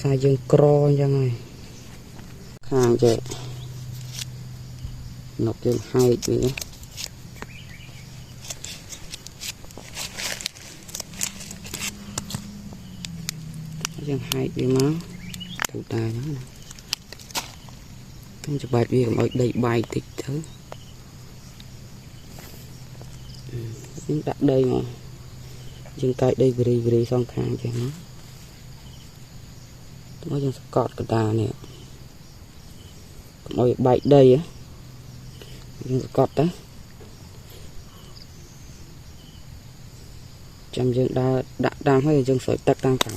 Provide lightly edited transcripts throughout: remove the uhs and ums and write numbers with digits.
xài dương cro cho này hàng vậy nọc dương hay vậy dương hay vậy má thủ tài đó không cho bài việc ở đây bài tịch thứ đặt đây mà dương tay đây gri xong khang cho nó mới dương cọt cái ta nè ngồi bậy đây á dương cọt đó chăm dương đang hay dương sợi tắc đang cào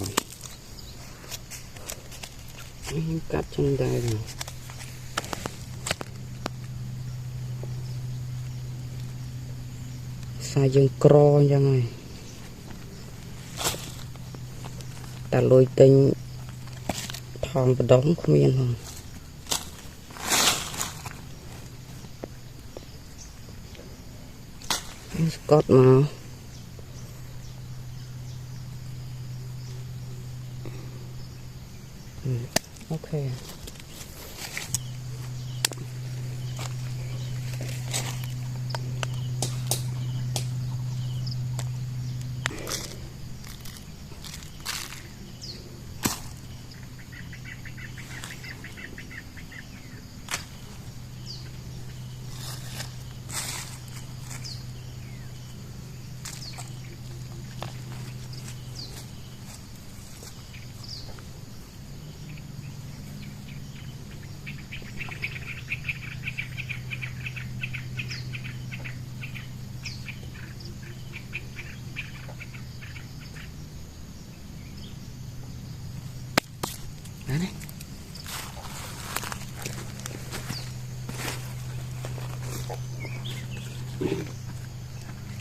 cắt chân đây rồi xài dương cro cho này ta lôi tinh thòng và đóng không yên không Scott mà ok đấy